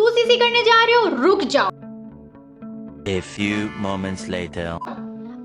2cc करने जा रहे हो, रुक जाओ। A few moments later.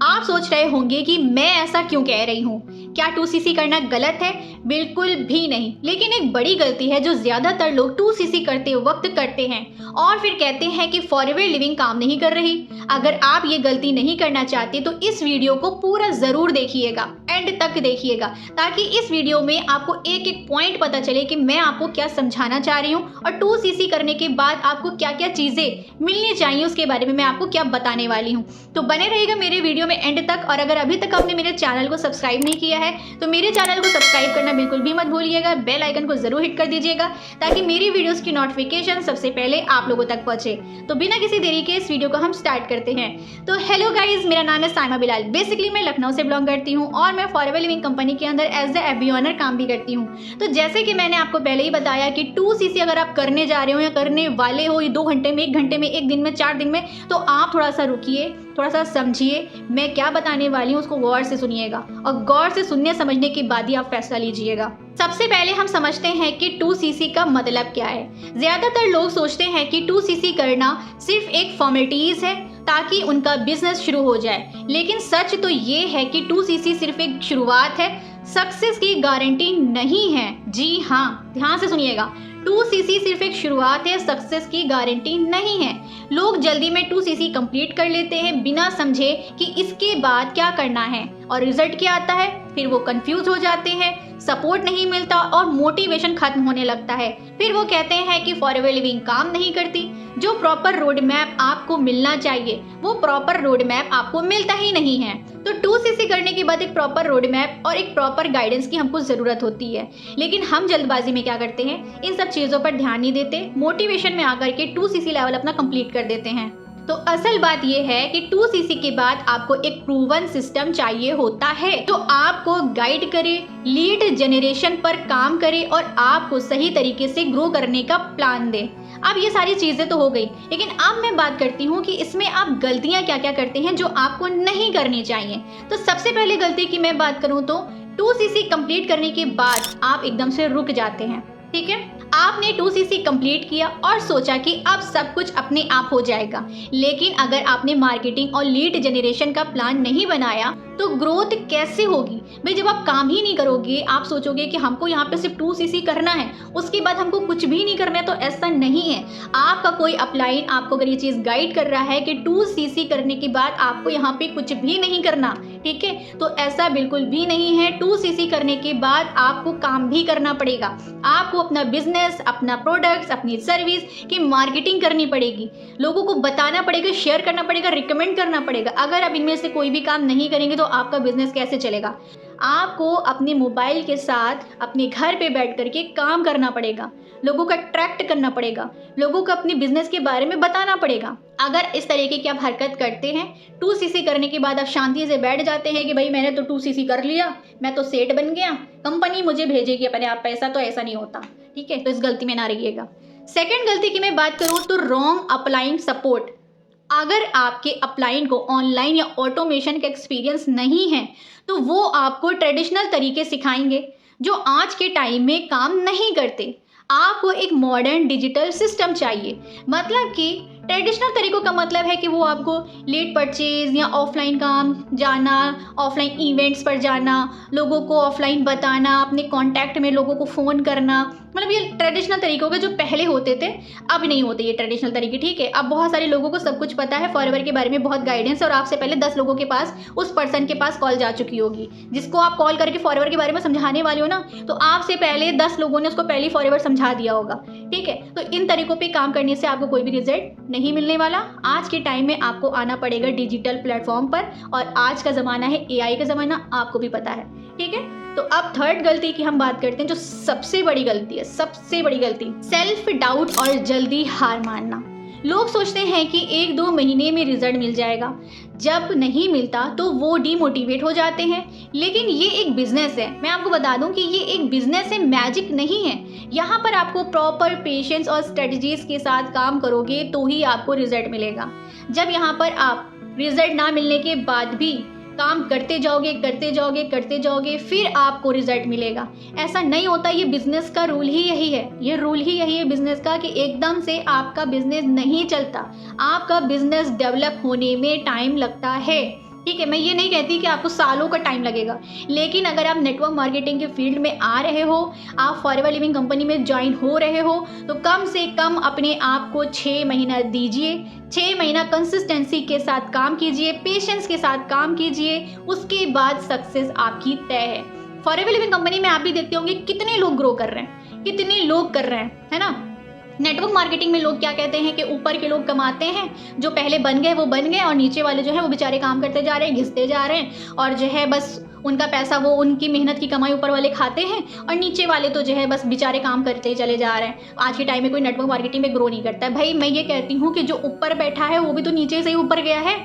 आप सोच रहे होंगे कि मैं ऐसा क्यों कह रही हूँ, क्या 2cc करना गलत है? बिल्कुल भी नहीं, लेकिन एक बड़ी गलती है जो ज़्यादातर लोग 2cc करते वक्त करते हैं और फिर कहते हैं कि फॉरएवर लिविंग काम नहीं कर रही। अगर आप ये गलती नहीं करना चाहते तो इस वीडियो को पूरा ज़रूर देखिएगा, एंड तक देखिएगा, ताकि इस वीडियो में आपको एक एक पॉइंट पता चले कि मैं आपको क्या समझाना चाह रही हूँ और 2cc करने के बाद आपको क्या क्या चीज़ें मिलनी चाहिए उसके बारे में मैं आपको क्या बताने वाली हूँ। तो बने रहिएगा मेरे वीडियो में एंड तक। और अगर अभी तक आपने मेरे चैनल को सब्सक्राइब नहीं किया है तो मेरे चैनल को सब्सक्राइब करना बिल्कुल भी मत भूलिएगा, बेल आइकन को जरूर हिट कर दीजिएगा ताकि मेरी वीडियोस की नोटिफिकेशन सबसे पहले आप लोगों तक पहुंचे। तो बिना किसी देरी के इस वीडियो को हम स्टार्ट करते हैं। तो हेलो गाइज, मेरा नाम है साइमा बिलाल। बेसिकली मैं लखनऊ से बिलोंग करती हूँ और मैं फॉरएवर लिविंग कंपनी के अंदर एज ए एफबी ऑनर काम भी करती हूँ। तो जैसे कि मैंने आपको पहले ही बताया कि 2cc अगर आप करने जा रहे हो या करने वाले हो 2 घंटे में, 1 घंटे में, 1 दिन में, 4 दिन में, तो आप थोड़ा सा रुकिए, थोड़ा सा समझिए, मैं क्या बताने वाली हूँ उसको गौर से सुनिएगा और गौर से सुनने समझने के बाद ही आप फैसला लीजिएगा। सबसे पहले हम समझते हैं कि 2cc का मतलब क्या है। ज़्यादातर लोग सोचते हैं कि 2cc करना सिर्फ एक फॉर्मेलिटीज़ है ताकि उनका बिजनेस शुरू हो जाए, लेकिन सच तो ये है कि 2cc सिर्फ एक शुरुआत है, सक्सेस की गारंटी नहीं है। जी हाँ, ध्यान से सुनिएगा, 2cc सिर्फ एक शुरुआत है, सक्सेस की गारंटी नहीं है। लोग जल्दी में 2cc कंप्लीट कर लेते हैं बिना समझे कि इसके बाद क्या करना है और रिजल्ट क्या आता है, फिर वो कंफ्यूज हो जाते हैं, सपोर्ट नहीं मिलता और मोटिवेशन खत्म होने लगता है। फिर वो कहते हैं कि फॉरएवर लिविंग काम नहीं करती। जो प्रॉपर रोड मैप आपको मिलना चाहिए वो प्रॉपर रोड मैप आपको मिलता ही नहीं है। तो 2cc करने के बाद एक प्रॉपर रोड मैप और एक प्रॉपर गाइडेंस की हमको ज़रूरत होती है, लेकिन हम जल्दबाजी में क्या करते हैं, इन सब चीज़ों पर ध्यान नहीं देते, मोटिवेशन में आकर के 2cc लेवल अपना कंप्लीट कर देते हैं। तो असल बात यह है कि 2cc के बाद आपको एक प्रूवन सिस्टम चाहिए होता है जो आपको गाइड करे, लीड जनरेशन पर काम करे और आपको सही तरीके से ग्रो करने का प्लान दे। अब ये सारी चीज़ें तो हो गई, लेकिन अब मैं बात करती हूँ कि इसमें आप गलतियाँ क्या क्या करते हैं जो आपको नहीं करनी चाहिए। तो सबसे पहले गलती की मैं बात करूँ तो 2cc कंप्लीट करने के बाद आप एकदम से रुक जाते हैं। ठीक है, आपने 2cc कंप्लीट किया और सोचा कि अब सब कुछ अपने आप हो जाएगा, लेकिन अगर आपने मार्केटिंग और लीड जनरेशन का प्लान नहीं बनाया तो ग्रोथ कैसे होगी भाई? जब आप काम ही नहीं करोगे, आप सोचोगे कि हमको यहाँ पे सिर्फ 2cc करना है, उसके बाद हमको कुछ भी नहीं करना है, तो ऐसा नहीं है। आपका कोई अपलाइन आपको अगर ये चीज़ गाइड कर रहा है कि 2cc करने के बाद आपको यहाँ पे कुछ भी नहीं करना, ठीक है, तो ऐसा बिल्कुल भी नहीं है। 2cc करने के बाद आपको काम भी करना पड़ेगा, आपको अपना बिजनेस, अपना प्रोडक्ट्स, अपनी सर्विस की मार्केटिंग करनी पड़ेगी, लोगों को बताना पड़ेगा, शेयर करना पड़ेगा, रिकमेंड करना पड़ेगा। अगर आप इनमें से कोई भी काम नहीं करेंगे तो आपका बिजनेस कैसे चलेगा? आपको अपने मोबाइल के साथ अपने घर पे बैठ करके काम करना पड़ेगा, लोगों को अट्रैक्ट करना पड़ेगा, लोगों को अपने बिजनेस के बारे में बताना पड़ेगा। अगर इस तरीके की आप हरकत करते हैं, 2cc करने के बाद आप शांति से बैठ जाते हैं कि भाई मैंने तो 2cc कर लिया, मैं तो सेठ बन गया, कंपनी मुझे भेजेगी अपने आप पैसा, तो ऐसा नहीं होता। ठीक है, तो इस गलती में ना रहिएगा। सेकेंड गलती की मैं बात करूँ तो रॉन्ग अपलाइन सपोर्ट। अगर आपके अपलाइन को ऑनलाइन या ऑटोमेशन का एक्सपीरियंस नहीं है तो वो आपको ट्रेडिशनल तरीके सिखाएंगे जो आज के टाइम में काम नहीं करते। आपको एक मॉडर्न डिजिटल सिस्टम चाहिए। मतलब कि ट्रेडिशनल तरीकों का मतलब है कि वो आपको लेट परचेज या ऑफलाइन काम जाना, ऑफलाइन इवेंट्स पर जाना, लोगों को ऑफलाइन बताना, अपने कांटेक्ट में लोगों को फ़ोन करना, मतलब ये ट्रेडिशनल तरीकों के जो पहले होते थे अब नहीं होते ये ट्रेडिशनल तरीके। ठीक है, अब बहुत सारे लोगों को सब कुछ पता है, फॉरएवर के बारे में बहुत गाइडेंस है और आपसे पहले 10 लोगों के पास, उस पर्सन के पास कॉल जा चुकी होगी जिसको आप कॉल करके फॉरएवर के बारे में समझाने वाले हो ना, तो आपसे पहले 10 लोगों ने उसको पहले फॉरएवर समझा दिया होगा। ठीक है, तो इन तरीकों पर काम करने से आपको कोई भी रिजल्ट नहीं मिलने वाला। आज के टाइम में आपको आना पड़ेगा डिजिटल प्लेटफॉर्म पर और आज का ज़माना है एआई का ज़माना, आपको भी पता है। ठीक है, तो अब थर्ड गलती की हम बात करते हैं जो सबसे बड़ी गलती है, सबसे बड़ी गलती, सेल्फ डाउट और जल्दी हार मानना। लोग सोचते हैं कि 1-2 महीने में रिजल्ट मिल जाएगा, जब नहीं मिलता तो वो डीमोटिवेट हो जाते हैं। लेकिन ये एक बिजनेस है, मैं आपको बता दूं कि ये एक बिजनेस है, मैजिक नहीं है। यहाँ पर आपको प्रॉपर पेशेंस और स्ट्रेटजीज के साथ काम करोगे तो ही आपको रिजल्ट मिलेगा। जब यहाँ पर आप रिजल्ट ना मिलने के बाद भी काम करते जाओगे करते जाओगे करते जाओगे, फिर आपको रिजल्ट मिलेगा। ऐसा नहीं होता, ये बिजनेस का रूल ही यही है, ये रूल ही यही है बिजनेस का कि एकदम से आपका बिजनेस नहीं चलता। आपका बिजनेस डेवलप होने में टाइम लगता है, ठीक है। मैं ये नहीं कहती कि आपको सालों का टाइम लगेगा, लेकिन अगर आप नेटवर्क मार्केटिंग के फील्ड में आ रहे हो, आप फॉरएवर लिविंग कंपनी में ज्वाइन हो रहे हो, तो कम से कम अपने आप को 6 महीना दीजिए। 6 महीना कंसिस्टेंसी के साथ काम कीजिए, पेशेंस के साथ काम कीजिए, उसके बाद सक्सेस आपकी तय है। फॉरएवर लिविंग कंपनी में आप भी देखते होंगे कितने लोग ग्रो कर रहे हैं, कितने लोग कर रहे हैं, है ना। नेटवर्क मार्केटिंग में लोग क्या कहते हैं कि ऊपर के लोग कमाते हैं, जो पहले बन गए वो बन गए, और नीचे वाले जो है वो बेचारे काम करते जा रहे हैं, घिसते जा रहे हैं, और जो है बस उनका पैसा, वो उनकी मेहनत की कमाई ऊपर वाले खाते हैं, और नीचे वाले तो जो है बस बेचारे काम करते ही चले जा रहे हैं। आज के टाइम में कोई नेटवर्क मार्केटिंग में ग्रो नहीं करता है। भाई मैं ये कहती हूँ कि जो ऊपर बैठा है वो भी तो नीचे से ही ऊपर गया है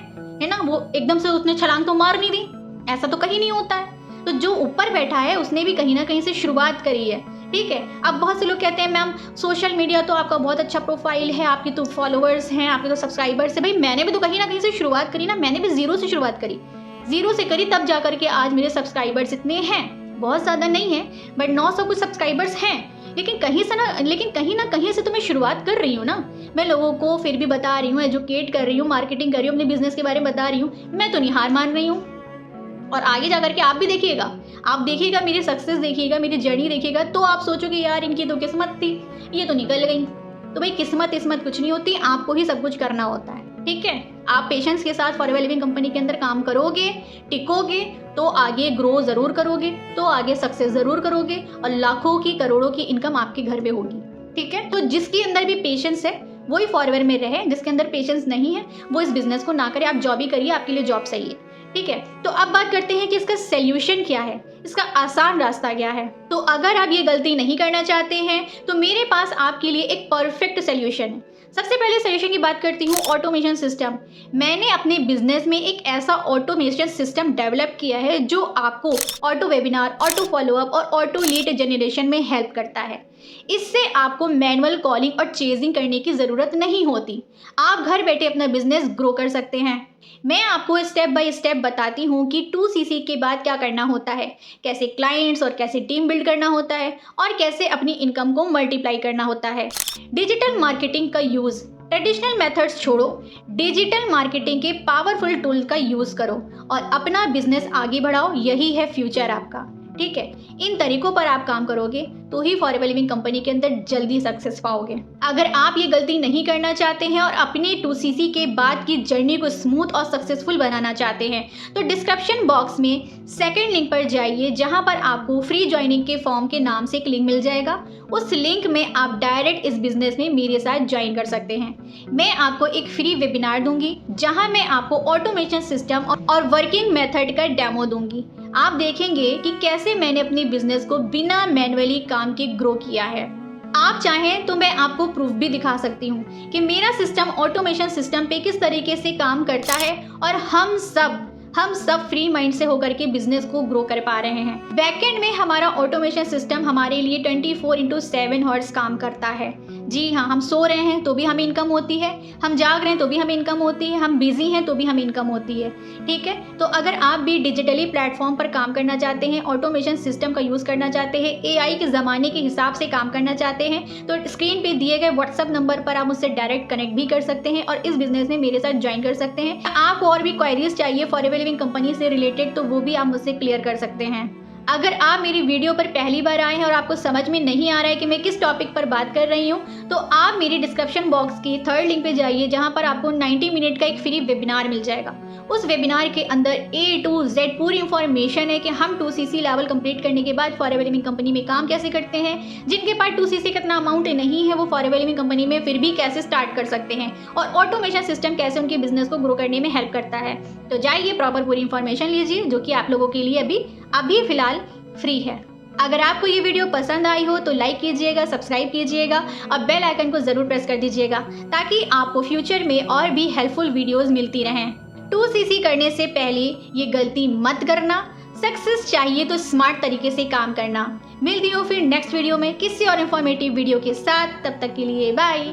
ना। वो एकदम से उसने छलांग तो मार नहीं दी, ऐसा तो कहीं नहीं होता है। तो जो ऊपर बैठा है उसने भी कहीं ना कहीं से शुरुआत करी है, ठीक है। अब बहुत से लोग कहते हैं मैम सोशल मीडिया तो आपका बहुत अच्छा प्रोफाइल है, आपकी तो फॉलोअर्स हैं, आपके तो सब्सक्राइबर्स हैं। भाई मैंने भी तो कहीं ना कहीं से शुरुआत करी ना, मैंने भी जीरो से शुरुआत करी, जीरो से करी, तब जा करके आज मेरे सब्सक्राइबर्स इतने हैं। बहुत ज़्यादा नहीं है, बट 900 कुछ सब्सक्राइबर्स हैं। लेकिन कहीं ना कहीं से तो मैं शुरुआत कर रही हूँ ना। मैं लोगों को फिर भी बता रही हूँ, एजुकेट कर रही हूँ, मार्केटिंग कर रही हूँ, अपने बिजनेस के बारे में बता रही हूँ। मैं तो नहीं हार मान रही हूँ। और आगे जा करके आप भी देखिएगा, आप देखिएगा मेरी सक्सेस, देखिएगा मेरी जर्नी, देखिएगा तो आप सोचोगे यार इनकी तो किस्मत थी, ये तो निकल गई। तो भाई किस्मत कुछ नहीं होती, आपको ही सब कुछ करना होता है, ठीक है। आप पेशेंस के साथ फॉरएवर लिविंग कंपनी के अंदर काम करोगे, टिकोगे, तो आगे ग्रो ज़रूर करोगे, तो आगे सक्सेस ज़रूर करोगे, और लाखों की करोड़ों की इनकम आपके घर पे होगी, ठीक है। तो जिसके अंदर भी पेशेंस है वही फॉरएवर में रहे, जिसके अंदर पेशेंस नहीं है वो इस बिजनेस को ना करे। आप जॉब ही करिए, आपके लिए जॉब सही है, ठीक है। तो अब बात करते हैं कि इसका सॉल्यूशन क्या है, इसका आसान रास्ता क्या है। तो अगर आप ये गलती नहीं करना चाहते हैं तो मेरे पास आपके लिए एक परफेक्ट सॉल्यूशन है। सबसे पहले सॉल्यूशन की बात करती हूँ, ऑटोमेशन सिस्टम। मैंने अपने बिजनेस में एक ऐसा ऑटोमेशन सिस्टम डेवलप किया है जो आपको ऑटो वेबिनार, ऑटो फॉलोअप और ऑटो लीड जनरेशन में हेल्प करता है। इससे आपको मैनुअल कॉलिंग और चेजिंग करने की ज़रूरत नहीं होती। आप घर बैठे अपना बिजनेस ग्रो कर सकते हैं। मैं आपको स्टेप बाय स्टेप बताती हूँ कि 2CC के बाद क्या करना होता है, कैसे क्लाइंट्स और कैसे टीम बिल्ड करना होता है, और कैसे अपनी इनकम को मल्टीप्लाई करना होता है। डिजिटल मार्केटिंग का यूज़, ट्रेडिशनल मेथड्स छोड़ो, डिजिटल मार्केटिंग के पावरफुल टूल का यूज़ करो और अपना बिजनेस आगे बढ़ाओ। यही है फ्यूचर आपका, ठीक है। इन तरीकों पर आप काम करोगे तो ही फॉरएवर लिविंग कंपनी के अंदर जल्दी सक्सेस पाओगे। अगर आप ये गलती नहीं करना चाहते हैं और अपने 2CC के बाद की जर्नी को स्मूथ और सक्सेसफुल बनाना चाहते हैं तो डिस्क्रिप्शन बॉक्स में सेकंड लिंक पर जाइए, जहां पर आपको फ्री ज्वाइनिंग के फॉर्म के नाम से एक लिंक मिल जाएगा। उस लिंक में आप डायरेक्ट इस बिजनेस में मेरे साथ ज्वाइन कर सकते हैं। मैं आपको एक फ्री वेबिनार दूंगी जहां मैं आपको ऑटोमेशन सिस्टम और वर्किंग मेथड का डेमो दूंगी। आप देखेंगे कि कैसे मैंने अपने बिजनेस को बिना मैन्युअली काम के ग्रो किया है। आप चाहें तो मैं आपको प्रूफ भी दिखा सकती हूँ कि मेरा सिस्टम ऑटोमेशन सिस्टम पे किस तरीके से काम करता है, और हम सब फ्री माइंड से होकर के बिजनेस को ग्रो कर पा रहे हैं। बैकएंड में हमारा ऑटोमेशन सिस्टम हमारे लिए 24/7 हॉर्स काम करता है। जी हाँ, हम सो रहे हैं तो भी हमें इनकम होती है, हम जाग रहे हैं तो भी हमें इनकम होती है, हम बिजी हैं तो भी हमें इनकम होती है, ठीक है। तो अगर आप भी डिजिटली प्लेटफॉर्म पर काम करना चाहते हैं, ऑटोमेशन सिस्टम का यूज़ करना चाहते हैं, AI के ज़माने के हिसाब से काम करना चाहते हैं, तो स्क्रीन पे दिए गए व्हाट्सअप नंबर पर आप मुझसे डायरेक्ट कनेक्ट भी कर सकते हैं और इस बिजनेस में मेरे साथ ज्वाइन कर सकते हैं। आपको और भी क्वेरीज चाहिए फॉरएवर लिविंग कंपनी से रिलेटेड तो वो भी आप मुझसे क्लियर कर सकते हैं। अगर आप मेरी वीडियो पर पहली बार आए हैं और आपको समझ में नहीं आ रहा है कि मैं किस टॉपिक पर बात कर रही हूँ, तो आप मेरी डिस्क्रिप्शन बॉक्स की थर्ड लिंक पे जाइए, जहाँ पर आपको 90 मिनट का एक फ्री वेबिनार मिल जाएगा। उस वेबिनार के अंदर A to Z पूरी इंफॉर्मेशन है कि हम 2CC लेवल कंप्लीट करने के बाद फॉरएवर लिविंग कंपनी में काम कैसे करते हैं। जिनके पास 2CC का इतना अमाउंट नहीं है वो फॉरएवर लिविंग कंपनी में फिर भी कैसे स्टार्ट कर सकते हैं, और ऑटोमेशन सिस्टम कैसे उनके बिजनेस को ग्रो करने में हेल्प करता है। तो जाइए प्रॉपर पूरी इंफॉर्मेशन लीजिए, जो कि आप लोगों के लिए अभी फिलहाल फ्री है। अगर आपको ये वीडियो पसंद आई हो तो लाइक कीजिएगा, सब्सक्राइब कीजिएगा और बेल आइकन को ज़रूर प्रेस कर दीजिएगा, ताकि आपको फ्यूचर में और भी हेल्पफुल वीडियोस मिलती रहें। 2CC करने से पहले ये गलती मत करना। सक्सेस चाहिए तो स्मार्ट तरीके से काम करना। मिलती हूँ फिर नेक्स्ट वीडियो में किसी और इन्फॉर्मेटिव वीडियो के साथ। तब तक के लिए बाय।